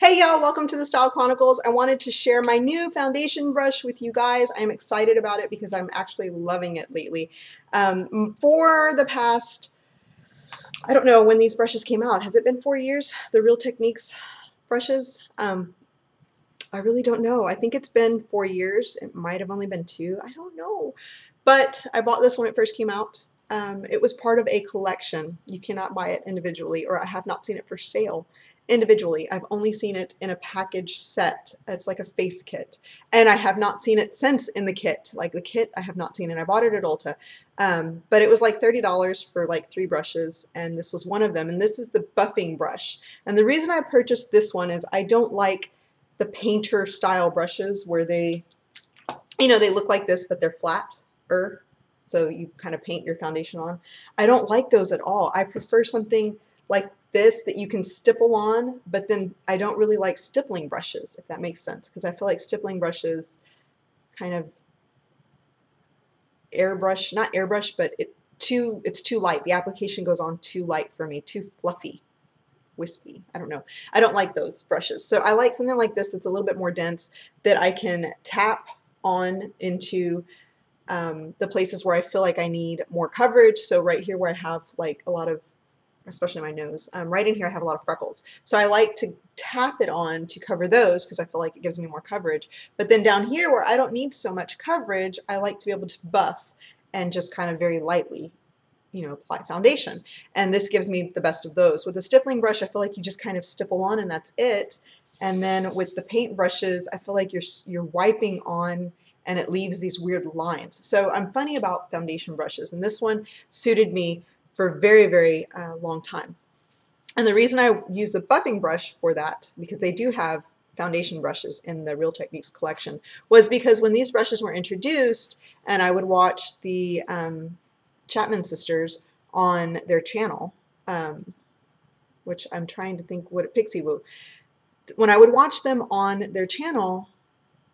Hey y'all, welcome to the Style Chronicles. I wanted to share my new foundation brush with you guys. I'm excited about it because I'm actually loving it lately. For the past, I don't know when these brushes came out. Has it been 4 years? The Real Techniques brushes? I really don't know. I think it's been 4 years. It might have only been 2. I don't know. But I bought this when it first came out. It was part of a collection. You cannot buy it individually, or I have not seen it for sale individually. I've only seen it in a package set. It's like a face kit. And I have not seen it since in the kit. Like the kit, I have not seen it. I bought it at Ulta. But it was like $30 for like 3 brushes, and this was one of them. And this is the buffing brush. And the reason I purchased this one is I don't like the painter style brushes where they look like this, but they're flatter, so you kind of paint your foundation on. I don't like those at all. I prefer something like this that you can stipple on, but then I don't really like stippling brushes, if that makes sense, because I feel like stippling brushes kind of airbrush, not airbrush, but it's too light. The application goes on too light for me, too fluffy. Wispy. I don't know. I don't like those brushes. So I like something like this that's a little bit more dense that I can tap on into the places where I feel like I need more coverage. So right here where I have like a lot of, especially my nose, right in here I have a lot of freckles. So I like to tap it on to cover those because I feel like it gives me more coverage. But then down here where I don't need so much coverage, I like to be able to buff and just kind of very lightly apply foundation. And this gives me the best of those. With a stippling brush, I feel like you just kind of stipple on and that's it. And then with the paint brushes, I feel like you're wiping on and it leaves these weird lines. So I'm funny about foundation brushes, and this one suited me for a very, very long time. And the reason I use the buffing brush for that, because they do have foundation brushes in the Real Techniques collection, was because when these brushes were introduced and I would watch the Chapman sisters on their channel, which I'm trying to think what Pixie Woo. When I would watch them on their channel,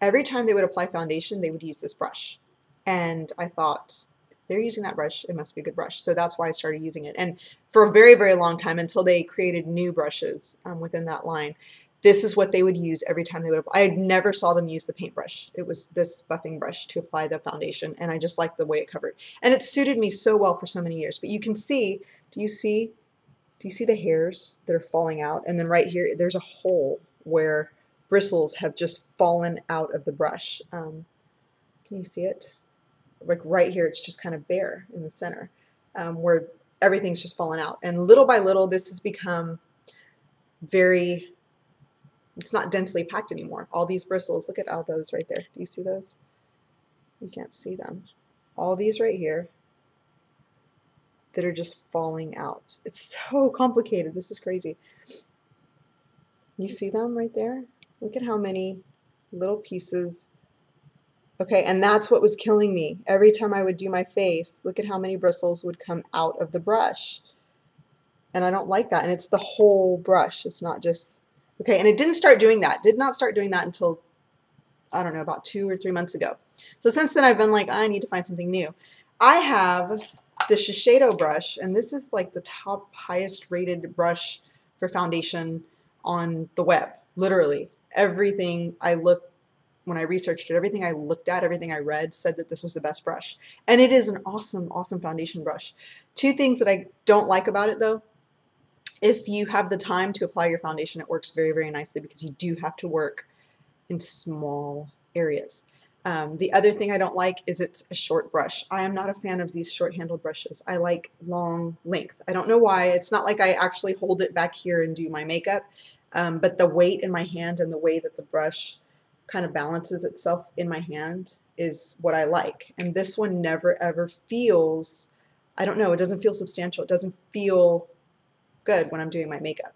every time they would apply foundation, they would use this brush. And I thought, if they're using that brush, it must be a good brush. So that's why I started using it. And for a very, very long time, until they created new brushes within that line, this is what they would use every time they would apply. I never saw them use the paintbrush. It was this buffing brush to apply the foundation, and I just liked the way it covered. And it suited me so well for so many years. But you can see, do you see the hairs that are falling out? And then right here, there's a hole where bristles have just fallen out of the brush. Can you see it? Like right here, it's just kind of bare in the center, where everything's just fallen out. And little by little, this has become very... It's not densely packed anymore. All these bristles, look at all those right there. Do you see those? You can't see them. All these right here that are just falling out. It's so complicated. This is crazy. You see them right there? Look at how many little pieces. Okay, and that's what was killing me. Every time I would do my face, look at how many bristles would come out of the brush. And I don't like that. And it's the whole brush. It's not just... Okay, and it did not start doing that until, I don't know, about 2 or 3 months ago. So since then I've been like, I need to find something new. I have the Shiseido brush, and this is like the top highest rated brush for foundation on the web. Literally, everything when I researched it, everything I looked at, everything I read said that this was the best brush. And it is an awesome, awesome foundation brush. 2 things that I don't like about it though. If you have the time to apply your foundation, it works very, very nicely because you do have to work in small areas. The other thing I don't like is it's a short brush. I am not a fan of these short-handled brushes. I like long length. I don't know why. It's not like I actually hold it back here and do my makeup, but the weight in my hand and the way that the brush kind of balances itself in my hand is what I like. And this one never, ever feels, I don't know, it doesn't feel substantial. It doesn't feel good when I'm doing my makeup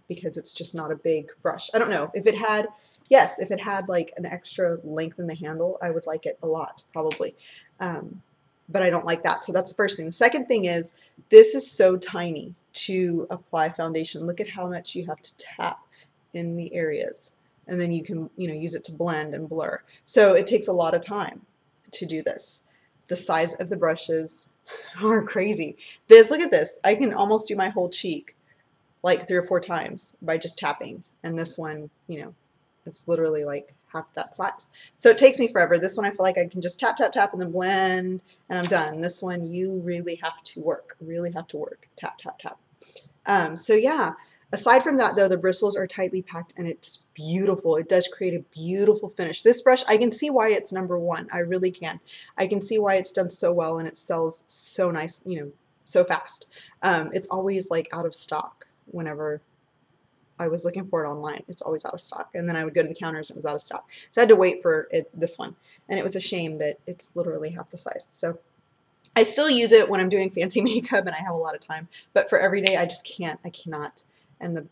because it's just not a big brush. I don't know. If it had, yes, if it had like an extra length in the handle, I would like it a lot, probably. But I don't like that. So that's the first thing. The second thing is this is so tiny to apply foundation. Look at how much you have to tap in the areas. And then you can, use it to blend and blur. So it takes a lot of time to do this. The size of the brushes are crazy. Look at this. I can almost do my whole cheek like 3 or 4 times by just tapping. And this one, you know, it's literally like half that size. So it takes me forever. This one I feel like I can just tap, tap, tap and then blend and I'm done. This one you really have to work, tap, tap, tap. So yeah, aside from that though, the bristles are tightly packed and it's beautiful. It does create a beautiful finish. This brush, I can see why it's #1. I really can. I can see why it's done so well and it sells so nice, you know, so fast. It's always like out of stock whenever I was looking for it online. It's always out of stock. And then I would go to the counters and it was out of stock. So I had to wait for this one. And it was a shame that it's literally half the size. So I still use it when I'm doing fancy makeup and I have a lot of time. But for every day, I just can't. I cannot. And the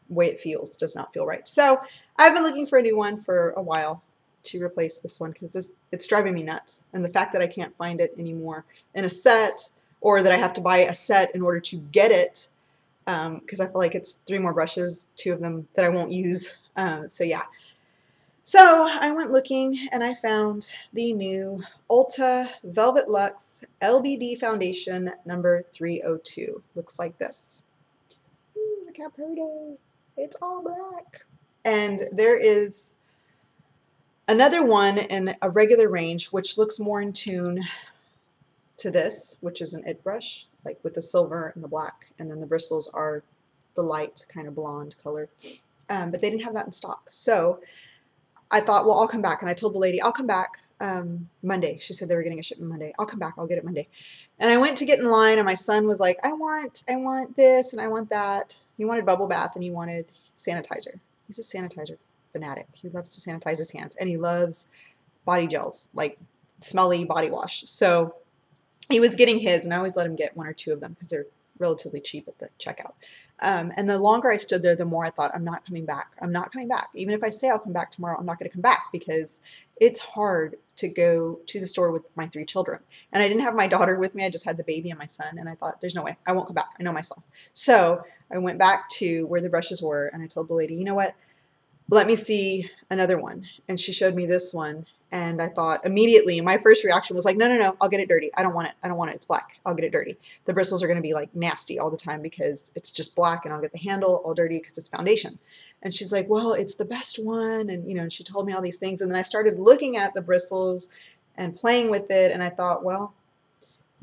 way it feels does not feel right. So I've been looking for a new one for a while to replace this one because it's driving me nuts. And the fact that I can't find it anymore in a set, or that I have to buy a set in order to get it, because I feel like it's 3 more brushes, 2 of them that I won't use. So yeah. So I went looking and I found the new Ulta Velvet Luxe LBD foundation number 302. Looks like this. Look how pretty. It's all black. And there is another one in a regular range which looks more in tune to this, which is an it brush, like with the silver and the black, and then the bristles are the light kind of blonde color. But they didn't have that in stock. So I thought, well, I'll come back. And I told the lady, I'll come back Monday. She said they were getting a shipment Monday. I'll come back. I'll get it Monday. And I went to get in line, and my son was like, I want this, and I want that. He wanted bubble bath, and he wanted sanitizer. He's a sanitizer fanatic. He loves to sanitize his hands, and he loves body gels, like smelly body wash. So he was getting his, and I always let him get 1 or 2 of them because they're relatively cheap at the checkout. And the longer I stood there, the more I thought, I'm not coming back. I'm not coming back. Even if I say I'll come back tomorrow, I'm not going to come back because it's hard to go to the store with my 3 children. And I didn't have my daughter with me. I just had the baby and my son. And I thought, there's no way. I won't come back. I know myself. So I went back to where the brushes were, and I told the lady, you know what? Let me see another one. And she showed me this one. And I thought immediately, my first reaction was like, no, no, no, I'll get it dirty. I don't want it. I don't want it. It's black. I'll get it dirty. The bristles are going to be like nasty all the time because it's just black, and I'll get the handle all dirty because it's foundation. And she's like, well, it's the best one. And, you know, and she told me all these things. And then I started looking at the bristles and playing with it. And I thought, well,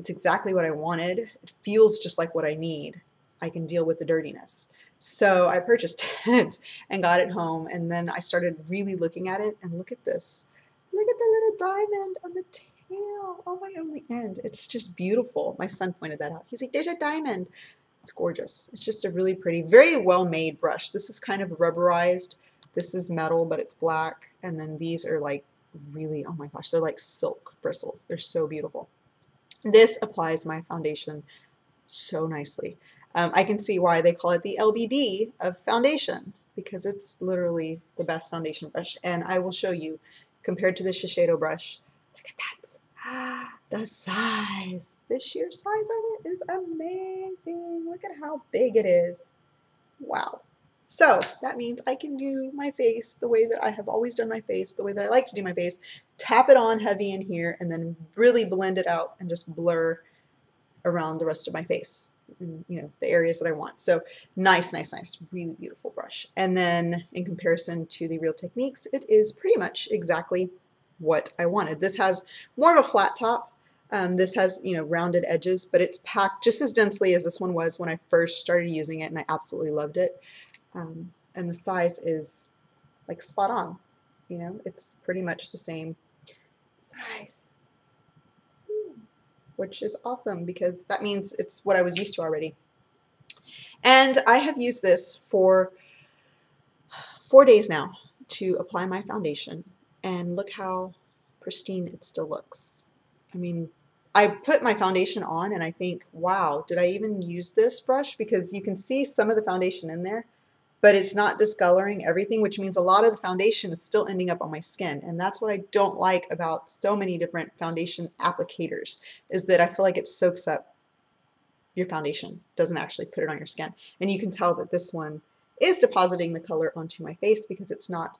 it's exactly what I wanted. It feels just like what I need. I can deal with the dirtiness. So I purchased it and got it home, and then I started really looking at it, and look at this. Look at the little diamond on the tail. Oh my, on the end. It's just beautiful. My son pointed that out. He's like, there's a diamond. It's gorgeous. It's just a really pretty, very well made brush. This is kind of rubberized. This is metal, but it's black. And then these are like really, oh my gosh, they're like silk bristles. They're so beautiful. This applies my foundation so nicely. I can see why they call it the LBD of foundation, because it's literally the best foundation brush. And I will show you, compared to the Shiseido brush, look at that. The size, the sheer size of it is amazing. Look at how big it is. Wow. So that means I can do my face the way that I have always done my face, the way that I like to do my face, tap it on heavy in here, and then really blend it out and just blur around the rest of my face. And, you know, the areas that I want. So nice, nice, nice, really beautiful brush. And then in comparison to the Real Techniques, it is pretty much exactly what I wanted. This has more of a flat top. This has, you know, rounded edges, but it's packed just as densely as this one was when I first started using it, and I absolutely loved it. And the size is like spot on. You know, it's pretty much the same size, which is awesome because that means it's what I was used to already. And I have used this for 4 days now to apply my foundation, and look how pristine it still looks. I mean, I put my foundation on and I think, wow, did I even use this brush? Because you can see some of the foundation in there, but it's not discoloring everything, which means a lot of the foundation is still ending up on my skin. And that's what I don't like about so many different foundation applicators, is that I feel like it soaks up your foundation, doesn't actually put it on your skin. And you can tell that this one is depositing the color onto my face because it's not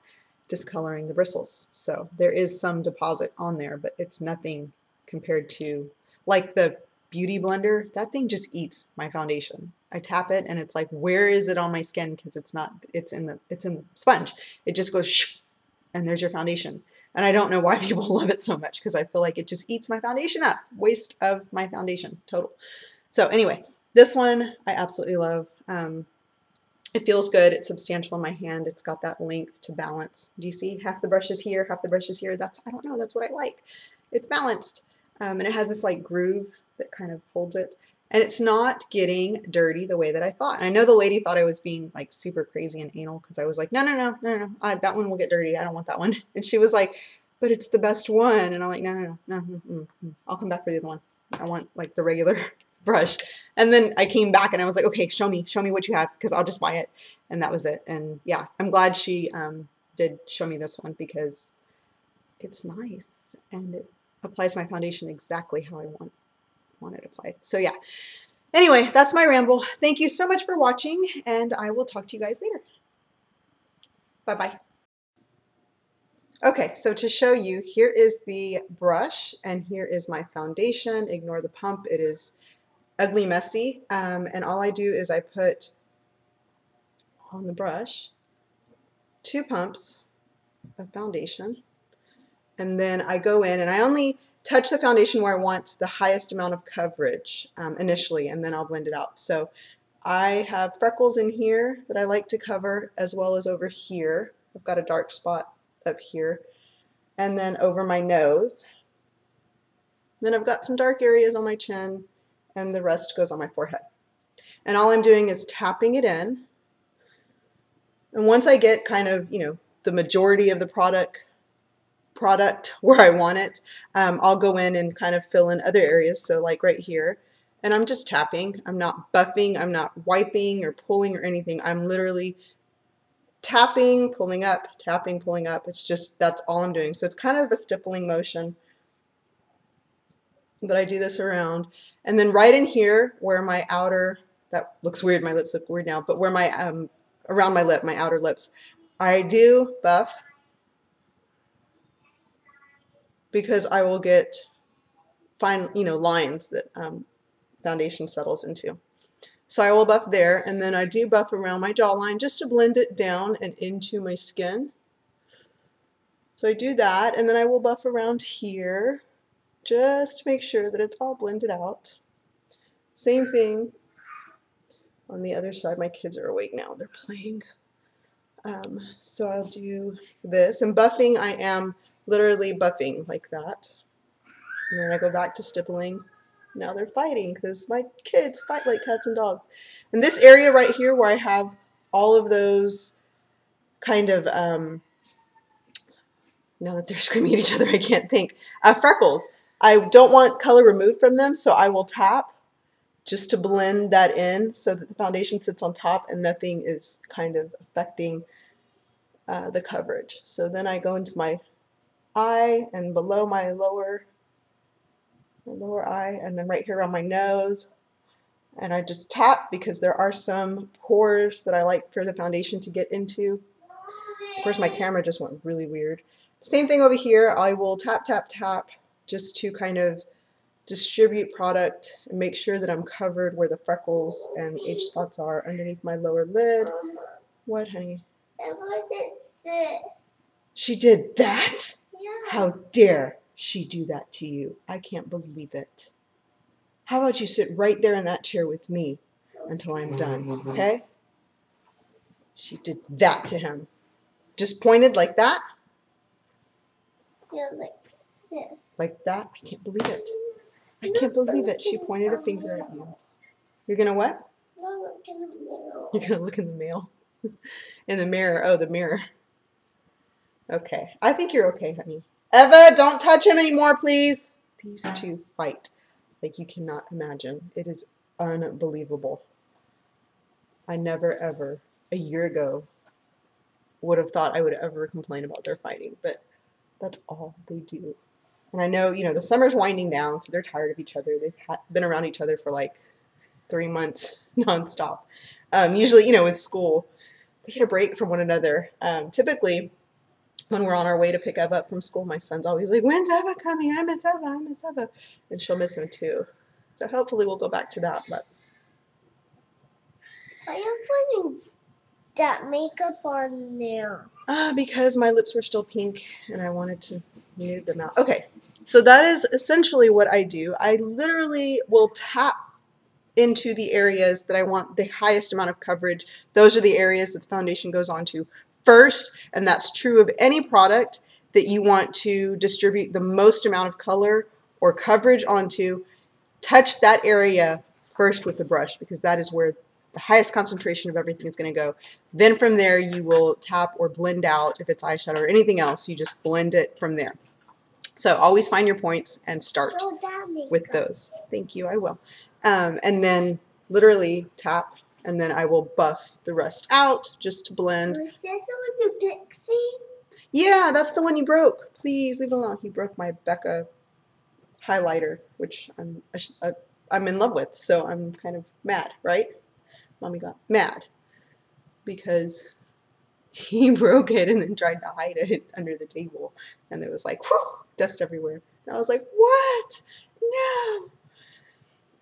discoloring the bristles. So there is some deposit on there, but it's nothing compared to, like the Beauty Blender, that thing just eats my foundation. I tap it and it's like, where is it on my skin? Because it's in the sponge. It just goes shh, and there's your foundation. And I don't know why people love it so much, because I feel like it just eats my foundation up. Waste of my foundation, total. So anyway, this one I absolutely love. It feels good. It's substantial in my hand. It's got that length to balance. Do you see? Half the brush is here, half the brush is here. I don't know, that's what I like. It's balanced. And it has this like groove that kind of holds it. And it's not getting dirty the way that I thought. And I know the lady thought I was being like super crazy and anal, because I was like, no, that one will get dirty. I don't want that one. And she was like, but it's the best one. And I'm like, no. I'll come back for the other one. I want like the regular brush. And then I came back and I was like, okay, show me what you have, because I'll just buy it. And that was it. And yeah, I'm glad she did show me this one, because it's nice and it applies my foundation exactly how I want it applied. So yeah, anyway, that's my ramble. Thank you so much for watching, and I will talk to you guys later. Bye-bye. Okay, so to show you, here is the brush and here is my foundation. Ignore the pump. It is ugly messy. And all I do is I put on the brush 2 pumps of foundation, and then I go in and I only touch the foundation where I want the highest amount of coverage initially, and then I'll blend it out. So I have freckles in here that I like to cover, as well as over here. I've got a dark spot up here, and then over my nose. Then I've got some dark areas on my chin, and the rest goes on my forehead. And all I'm doing is tapping it in. And once I get kind of, you know, the majority of the product where I want it, I'll go in and kind of fill in other areas. So like right here, and I'm just tapping. I'm not buffing, I'm not wiping or pulling or anything. I'm literally tapping, pulling up, tapping, pulling up. It's just, that's all I'm doing. So it's kind of a stippling motion, but I do this around. And then right in here where my outer, that looks weird, my lips look weird now, but where my, around my lip, my outer lips, I do buff, because I will get fine, you know, lines that foundation settles into. So I will buff there, and then I do buff around my jawline just to blend it down and into my skin. So I do that, and then I will buff around here just to make sure that it's all blended out. Same thing on the other side. My kids are awake now, they're playing. So I'll do this, and buffing, I am literally buffing like that. And then I go back to stippling. Now they're fighting because my kids fight like cats and dogs. And this area right here where I have all of those kind of, now that they're screaming at each other, I can't think, freckles. I don't want color removed from them, so I will tap just to blend that in so that the foundation sits on top and nothing is kind of affecting the coverage. So then I go into my eye and below my lower eye, and then right here on my nose, and I just tap because there are some pores that I like for the foundation to get into. Of course, my camera just went really weird. Same thing over here. I will tap, tap, tap just to kind of distribute product and make sure that I'm covered where the freckles and age spots are underneath my lower lid. What, honey? That wasn't sit. She did that? Yeah. How dare she do that to you? I can't believe it. How about you sit right there in that chair with me until I'm done, okay? She did that to him. Just pointed like that? Yeah, like sis. Like that? I can't believe it. I can't believe it. She pointed a finger at you. You're gonna what? No, look in the middle. You're gonna look in the mail. In the mirror. Oh, the mirror. Okay. I think you're okay, honey. Eva, don't touch him anymore, please. These two fight like you cannot imagine. It is unbelievable. I never, ever, a year ago, would have thought I would ever complain about their fighting, but that's all they do. And I know, you know, the summer's winding down, so they're tired of each other. They've been around each other for like 3 months nonstop. Usually, you know, with school, we get a break from one another. Typically, when we're on our way to pick Eva up from school, my son's always like, when's Eva coming? I miss Eva, I miss Eva. And she'll miss him too. So hopefully we'll go back to that. But Why are you putting that makeup on there? Because my lips were still pink and I wanted to nude them out. Okay, so that is essentially what I do. I literally will tap into the areas that I want the highest amount of coverage. Those are the areas that the foundation goes on to first, and that's true of any product that you want to distribute the most amount of color or coverage onto. Touch that area first with the brush because that is where the highest concentration of everything is going to go. Then from there you will tap or blend out. If it's eyeshadow or anything else, you just blend it from there. So always find your points and start with those. Thank you, I will. And then literally tap, and then I will buff the rest out just to blend. Is that the one you Pixie? Yeah, that's the one you broke. Please leave it alone. He broke my Becca highlighter, which I'm in love with, so I'm kind of mad, right? Mommy got mad because he broke it and then tried to hide it under the table, and there was like whew, dust everywhere. And I was like, what? No.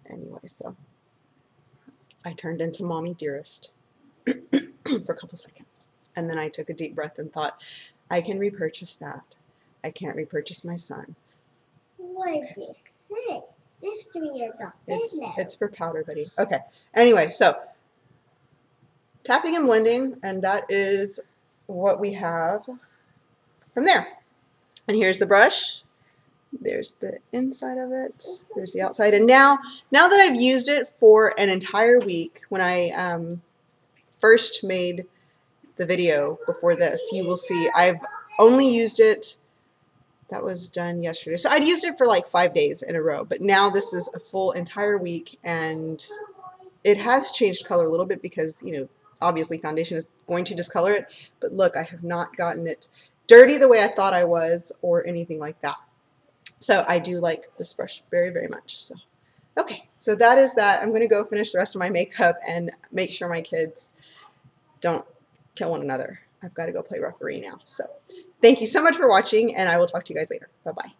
Anyway, so I turned into Mommy Dearest for a couple seconds, and then I took a deep breath and thought, I can repurchase that. I can't repurchase my son. What is this? This to me is a It's for powder, buddy. Okay. Anyway, so tapping and blending, and that is what we have from there. And here's the brush. There's the inside of it. There's the outside. And now that I've used it for an entire week, when I first made the video before this, you will see I've only used it. That was done yesterday. So I'd used it for like 5 days in a row, but now this is a full entire week, and it has changed color a little bit because, you know, obviously foundation is going to discolor it, but look, I have not gotten it dirty the way I thought I was or anything like that. So I do like this brush very, very much. So, okay, so that is that. I'm going to go finish the rest of my makeup and make sure my kids don't kill one another. I've got to go play referee now. So thank you so much for watching, and I will talk to you guys later. Bye-bye.